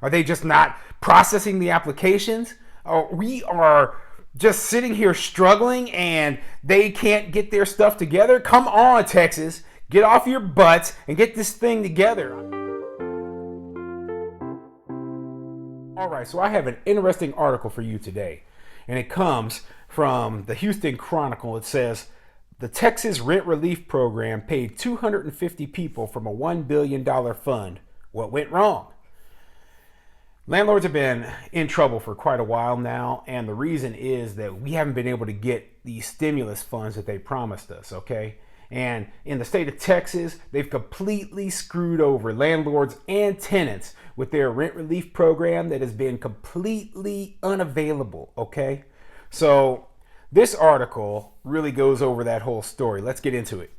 Are they just not processing the applications? We are just sitting here struggling and they can't get their stuff together? Come on, Texas. Get off your butts and get this thing together. All right, so I have an interesting article for you today, and it comes from the Houston Chronicle. It says, the Texas Rent Relief Program paid 250 people from a $1 billion fund. What went wrong? Landlords have been in trouble for quite a while now, and the reason is that we haven't been able to get these stimulus funds that they promised us, okay? And in the state of Texas, they've completely screwed over landlords and tenants with their rent relief program that has been completely unavailable, okay? So this article really goes over that whole story. Let's get into it.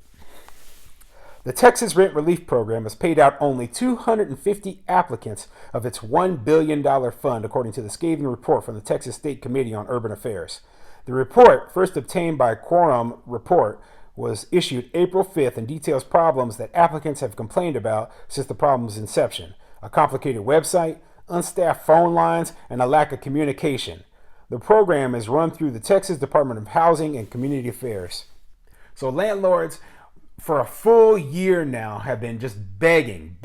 The Texas Rent Relief Program has paid out only 250 applicants of its $1 billion fund, according to the scathing report from the Texas State Committee on Urban Affairs. The report, first obtained by Quorum Report, was issued April 5th and details problems that applicants have complained about since the problem's inception: a complicated website, unstaffed phone lines, and a lack of communication. The program is run through the Texas Department of Housing and Community Affairs. So landlords, for a full year now, have been just begging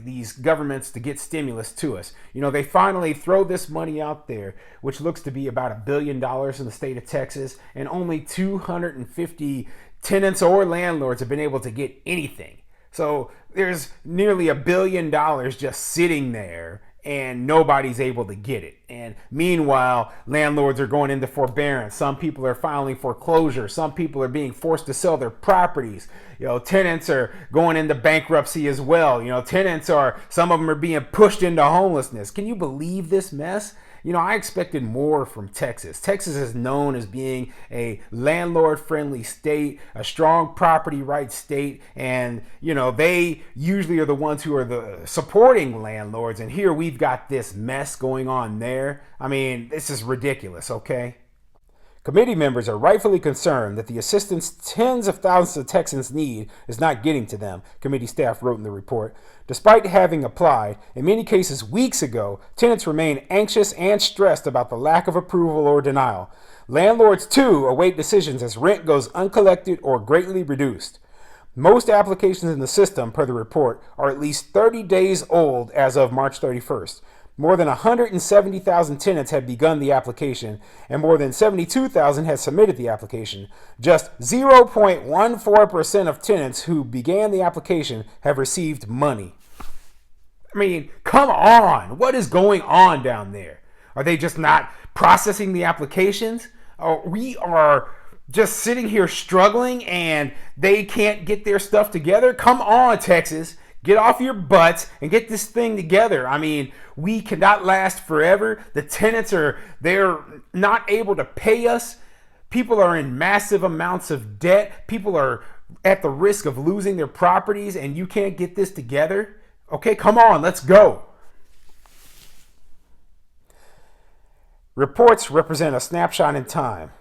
these governments to get stimulus to us. You know, they finally throw this money out there, which looks to be about $1 billion in the state of Texas, and only 250 tenants or landlords have been able to get anything. So there's nearly $1 billion just sitting there and nobody's able to get it. And meanwhile, landlords are going into forbearance. Some people are filing foreclosure. Some people are being forced to sell their properties. You know, tenants are going into bankruptcy as well. You know, some of them are being pushed into homelessness. Can you believe this mess? You know, I expected more from Texas. Texas is known as being a landlord-friendly state, a strong property rights state, and, you know, they usually are the ones who are the supporting landlords, and here we've got this mess going on there. I mean, this is ridiculous, okay? Committee members are rightfully concerned that the assistance tens of thousands of Texans need is not getting to them, committee staff wrote in the report. Despite having applied, in many cases weeks ago, tenants remain anxious and stressed about the lack of approval or denial. Landlords, too, await decisions as rent goes uncollected or greatly reduced. Most applications in the system, per the report, are at least 30 days old as of March 31st. More than 170,000 tenants had begun the application, and more than 72,000 had submitted the application. Just 0.14% of tenants who began the application have received money. I mean, come on. What is going on down there? Are they just not processing the applications? We are just sitting here struggling and they can't get their stuff together? Come on, Texas. Get off your butts and get this thing together. I mean, we cannot last forever. The tenants they're not able to pay us. People are in massive amounts of debt. People are at the risk of losing their properties, and you can't get this together. Okay, come on, let's go. Reports represent a snapshot in time.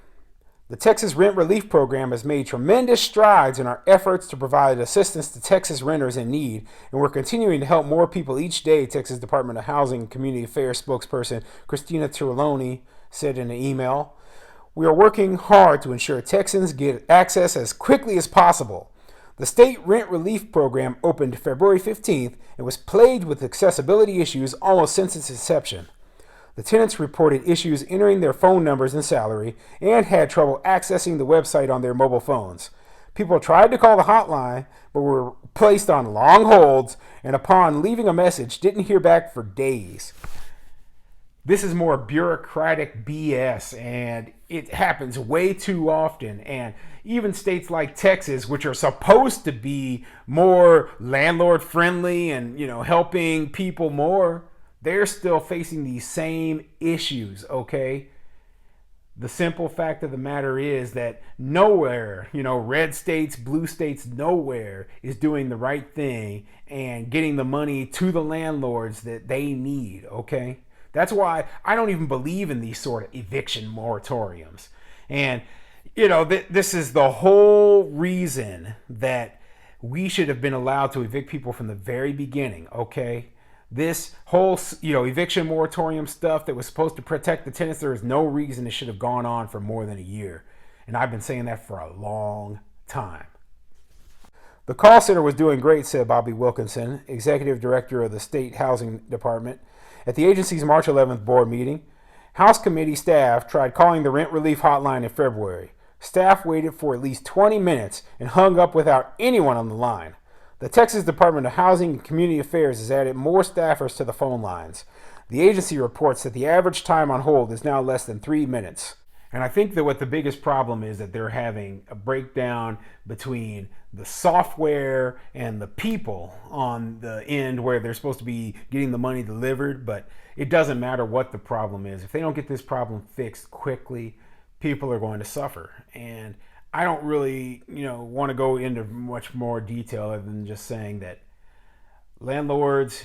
The Texas Rent Relief Program has made tremendous strides in our efforts to provide assistance to Texas renters in need, and we're continuing to help more people each day, Texas Department of Housing and Community Affairs spokesperson Christina Tiroloni said in an email. We are working hard to ensure Texans get access as quickly as possible. The State Rent Relief Program opened February 15th and was plagued with accessibility issues almost since its inception. The tenants reported issues entering their phone numbers and salary and had trouble accessing the website on their mobile phones. People tried to call the hotline but were placed on long holds, and upon leaving a message didn't hear back for days. This is more bureaucratic BS, and it happens way too often. And even states like Texas, which are supposed to be more landlord friendly and, you know, helping people more, they're still facing these same issues, okay? The simple fact of the matter is that nowhere, you know, red states, blue states, nowhere is doing the right thing and getting the money to the landlords that they need, okay? That's why I don't even believe in these sort of eviction moratoriums. And, you know, this is the whole reason that we should have been allowed to evict people from the very beginning, okay? This whole, eviction moratorium stuff that was supposed to protect the tenants, there is no reason it should have gone on for more than a year. And I've been saying that for a long time. The call center was doing great, said Bobby Wilkinson, executive director of the state housing department. At the agency's March 11th board meeting, House committee staff tried calling the rent relief hotline in February. Staff waited for at least 20 minutes and hung up without anyone on the line. The Texas Department of Housing and Community Affairs has added more staffers to the phone lines. The agency reports that the average time on hold is now less than 3 minutes. And I think that what the biggest problem is that they're having a breakdown between the software and the people on the end where they're supposed to be getting the money delivered. But it doesn't matter what the problem is. If they don't get this problem fixed quickly, people are going to suffer. And I don't really, want to go into much more detail other than just saying that landlords,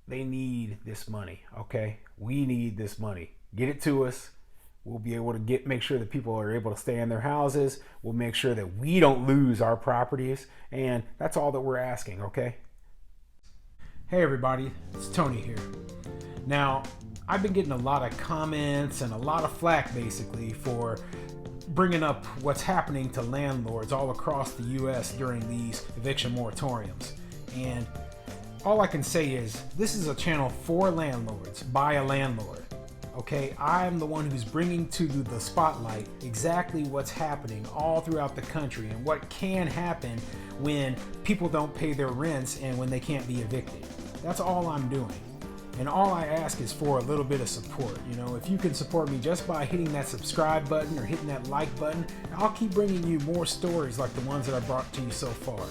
they need this money, okay? We need this money. Get it to us. We'll be able to make sure that people are able to stay in their houses. We'll make sure that we don't lose our properties. And that's all that we're asking, okay? Hey everybody, it's Tony here. Now, I've been getting a lot of comments and a lot of flack basically for bringing up what's happening to landlords all across the U.S. during these eviction moratoriums. And all I can say is this is a channel for landlords by a landlord. Okay, I'm the one who's bringing to the spotlight exactly what's happening all throughout the country and what can happen when people don't pay their rents and when they can't be evicted. That's all I'm doing. And all I ask is for a little bit of support. If you can support me just by hitting that subscribe button or hitting that like button, I'll keep bringing you more stories like the ones that I brought to you so far.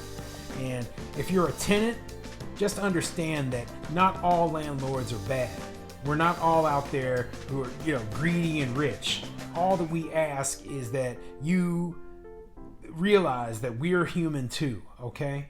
And if you're a tenant, just understand that not all landlords are bad. We're not all out there who are, greedy and rich. All that we ask is that you realize that we're human too, okay?